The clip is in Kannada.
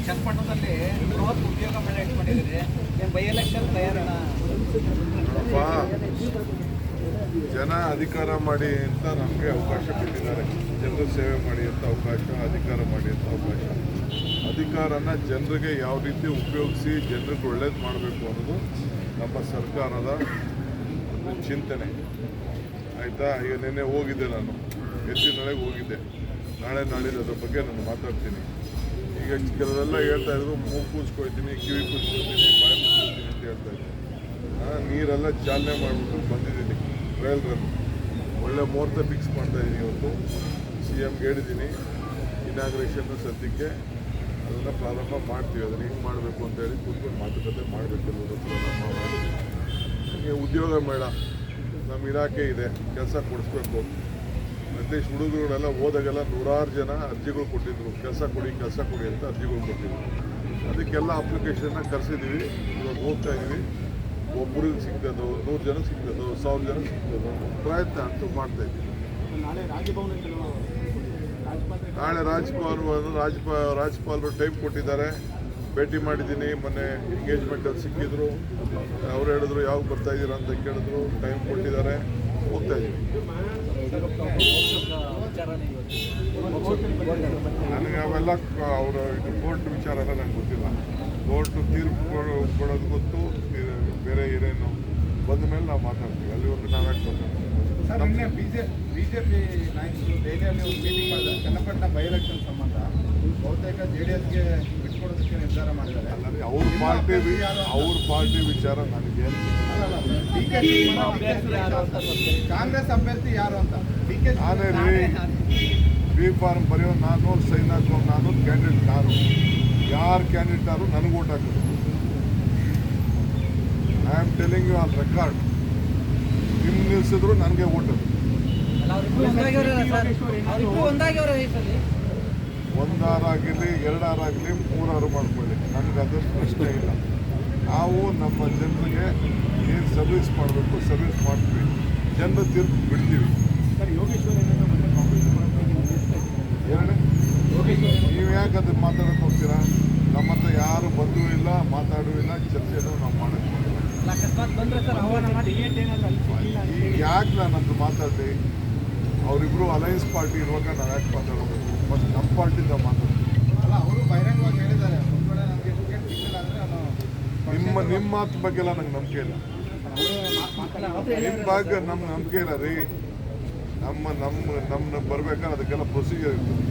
ಚನ್ನಪಟ್ಟಣದಲ್ಲಿ ಬೃಹತ್ ಉದ್ಯೋಗ ಮೇಳ ಇಟ್ಕೊಂಡಿದ್ದೀರಿ. ಬೈ ಎಲೆಕ್ಷನ್ ತಯಾರಣ ಜನ ಅಧಿಕಾರ ಮಾಡಿ ಅಂತ ನಮಗೆ ಅವಕಾಶ ಕೊಟ್ಟಿದ್ದಾರೆ. ಜನರ ಸೇವೆ ಮಾಡಿ ಅಂತ ಅವಕಾಶ, ಅಧಿಕಾರ ಮಾಡಿ ಅಂತ ಅವಕಾಶ. ಅಧಿಕಾರನ ಜನರಿಗೆ ಯಾವ ರೀತಿ ಉಪಯೋಗಿಸಿ ಜನರಿಗೆ ಒಳ್ಳೇದು ಮಾಡಬೇಕು ಅನ್ನೋದು ನಮ್ಮ ಸರ್ಕಾರದ ಒಂದು ಚಿಂತನೆ. ಆಯಿತಾ? ಈಗ ನಿನ್ನೆ ಹೋಗಿದ್ದೆ, ನಾನು ಎತ್ತಿನೊಳಗೆ ಹೋಗಿದ್ದೆ. ನಾಳೆ ನಾಳಿದ್ದು ಅದ್ರ ಬಗ್ಗೆ ನಾನು ಮಾತಾಡ್ತೀನಿ. ಈಗ ಕೆಲವೆಲ್ಲ ಹೇಳ್ತಾ ಇದ್ರು, ಮೂಗು ಕೂಸ್ಕೊಳ್ತೀನಿ, ಕಿವಿ ಕೂಸ್ಕೊಳ್ತೀನಿ, ಬಾಯಿ ಮುಚ್ಕೊಳ್ತೀನಿ ಅಂತ ಹೇಳ್ತಾ ಇದ್ದೆ. ನೀರೆಲ್ಲ ಚಾಲನೆ ಮಾಡಿಬಿಟ್ಟು ಬಂದಿದ್ದೀನಿ. ಟ್ರಯಲ್ ರನ್ ಒಳ್ಳೆ ಮುಹೂರ್ತ ಫಿಕ್ಸ್ ಮಾಡ್ತಾ ಇದ್ದೀನಿ. ಇವತ್ತು CMಗೆ ಹೇಳಿದ್ದೀನಿ, ಇನಾಗ್ರೇಷನ್ ಸದ್ಯಕ್ಕೆ ಅದನ್ನು ಪ್ರಾರಂಭ ಮಾಡ್ತೀವಿ. ಅದನ್ನು ಹೆಂಗೆ ಮಾಡಬೇಕು ಅಂತೇಳಿ ಕೂತ್ಕೊಂಡು ಮಾತುಕತೆ ಮಾಡಬೇಕಿರೋದು. ನಮಗೆ ಉದ್ಯೋಗ ಮೇಳ ನಮ್ಮ ಇಲಾಖೆ ಇದೆ, ಕೆಲಸ ಕೊಡಿಸ್ಬೇಕು. ಅಟ್ಲೀಸ್ಟ್ ಹುಡುಗರುಗಳೆಲ್ಲ ಹೋದಾಗೆಲ್ಲ ನೂರಾರು ಜನ ಅರ್ಜಿಗಳು ಕೊಟ್ಟಿದ್ರು, ಕೆಲಸ ಕೊಡಿ ಅಂತ ಅರ್ಜಿಗಳು ಕೊಟ್ಟಿದ್ರು. ಅದಕ್ಕೆಲ್ಲ ಅಪ್ಲಿಕೇಶನ್ನ ಕರೆಸಿದ್ದೀವಿ. ಇವಾಗ ಹೋಗ್ತಾ ಇದ್ದೀವಿ. ಒಬ್ಬರಿಗೆ ಸಿಗ್ತದೋ, 100 ಜನಕ್ಕೆ ಸಿಗ್ತದೋ, 1000 ಜನಕ್ಕೆ ಸಿಗ್ತದೋ, ಪ್ರಯತ್ನ ಅಂತೂ ಮಾಡ್ತಾ ಇದ್ದೀವಿ. ನಾಳೆ ರಾಜ್ಯಪಾಲರು ಟೈಮ್ ಕೊಟ್ಟಿದ್ದಾರೆ. ಭೇಟಿ ಮಾಡಿದ್ದೀನಿ. ಮೊನ್ನೆ ಎಂಗೇಜ್ಮೆಂಟಲ್ಲಿ ಸಿಕ್ಕಿದ್ರು. ಅವ್ರು ಹೇಳಿದ್ರು ಯಾವಾಗ ಬರ್ತಾ ಇದ್ದೀರಾ ಅಂತ ಕೇಳಿದ್ರು. ಟೈಮ್ ಕೊಟ್ಟಿದ್ದಾರೆ. ಹೋಗ್ತಾ ಇದ್ದೀವಿ. ನನಗೆ ಅವೆಲ್ಲ ಅವರ ಇದು ಕೋರ್ಟ್ ವಿಚಾರ ಎಲ್ಲ ನನಗೆ ಗೊತ್ತಿಲ್ಲ. ಕೋರ್ಟು ತೀರ್ಪು ಕೊಡೋದು ಗೊತ್ತು. ಬೇರೆ ಏನೇನು ಬಂದ ಮೇಲೆ ನಾವು ಮಾತಾಡ್ತೀವಿ. ಅಲ್ಲಿವರೆಗೂ ನಾವ್ಯಾಕೆ ಬರ್ತೀವಿ. ನಿನ್ನೆ ಬಿಜೆಪಿ ನಾಯಕರು ದೆಹಲಿಯಲ್ಲಿ ಒಂದು ಮೀಟಿಂಗ್ ಮಾಡಿದ್ದಾರೆ. ಚನ್ನಪಟ್ಟಣ ಬೈ ಎಲೆಕ್ಷನ್ ಸಂಬಂಧ ಬಹುತೇಕ JDSಗೆ ಬಿಟ್ಕೊಡೋದಕ್ಕೆ ನಿರ್ಧಾರ ಮಾಡಿದ್ದಾರೆ. ಅಲ್ಲದೆ ಅವ್ರ ಪಾರ್ಟಿ ವಿಚಾರ ನನಗೆ ಕಾಂಗ್ರೆಸ್ ಅಭ್ಯರ್ಥಿ ಯಾರು ಅಂತ ನಾನೇ ಬಿ ಫಾರ್ಮ್ ಬರೆಯೋ ನಾನು, ಸೈನ್ ಹಾಕೋ ನಾನು, ಕ್ಯಾಂಡಿಡೇಟ್ ನಾನು. ಯಾರು ಕ್ಯಾಂಡಿಡೇಟ್ ಆದರೂ ನನಗೆ ಓಟ್ ಹಾಕೋದು. I am telling you on record. ನಿಮ್ಮ ನಿಲ್ಲಿಸಿದ್ರು ನನಗೆ ಓಟ್ ಅದು. 1 ಆರ್ ಆಗಲಿ, 2 ಆರ್ ಆಗಲಿ, 3 ಆರು ಮಾಡ್ಕೊಳ್ಳಿ. ನನಗೆ ಅದ್ರ ಪ್ರಶ್ನೆ ಇಲ್ಲ. ನಾವು ನಮ್ಮ ಜನರಿಗೆ ಏನು ಸರ್ವಿಸ್ ಮಾಡಬೇಕು ಸರ್ವಿಸ್ ಮಾಡ್ತೀವಿ. ಜನರ ತೀರ್ಪು ಬಿಡ್ತೀವಿ. ನೀವು ಯಾಕೆ ಅದನ್ನು ಮಾತಾಡೋಕೆ ಹೋಗ್ತೀರಾ? ನಮ್ಮ ಹತ್ರ ಯಾರು ಬಂದೂ ಇಲ್ಲ, ಮಾತಾಡೂ ಇಲ್ಲ, ಚರ್ಚೆನೂ ನಾವು ಮಾಡೋಕ್ಕೆ ಈಗ ಯಾಕೆ ನಾನಂತ ಮಾತಾಡಿ? ಅವರಿಬ್ಬರು ಅಲಯನ್ಸ್ ಪಾರ್ಟಿ ಇರುವಾಗ ನಾವು ಯಾಕೆ ಮಾತಾಡಬೇಕು? ಮತ್ತು ನಮ್ಮ ಪಾರ್ಟಿಯಿಂದ ಮಾತಾಡ್ತೀವಿ. ಅಲ್ಲ, ಅವರು ಬಹಿರಂಗವಾಗಿ ಹೇಳಿದ್ದಾರೆ, ನಿಮ್ಮ ಮಾತು ಬಗ್ಗೆ ಎಲ್ಲ ನಂಗೆ ನಂಬಿಕೆ ಇಲ್ಲ. ನಿಮ್ಮ ಬಗ್ಗೆ ನಮ್ಗೆ ನಂಬಿಕೆ ಇಲ್ಲ ರೀ. ನಮ್ಮ ಬರ್ಬೇಕಾದ್ರೆ ಅದಕ್ಕೆಲ್ಲ ಪ್ರೊಸೀಜರ್ ಇರ್ತದೆ.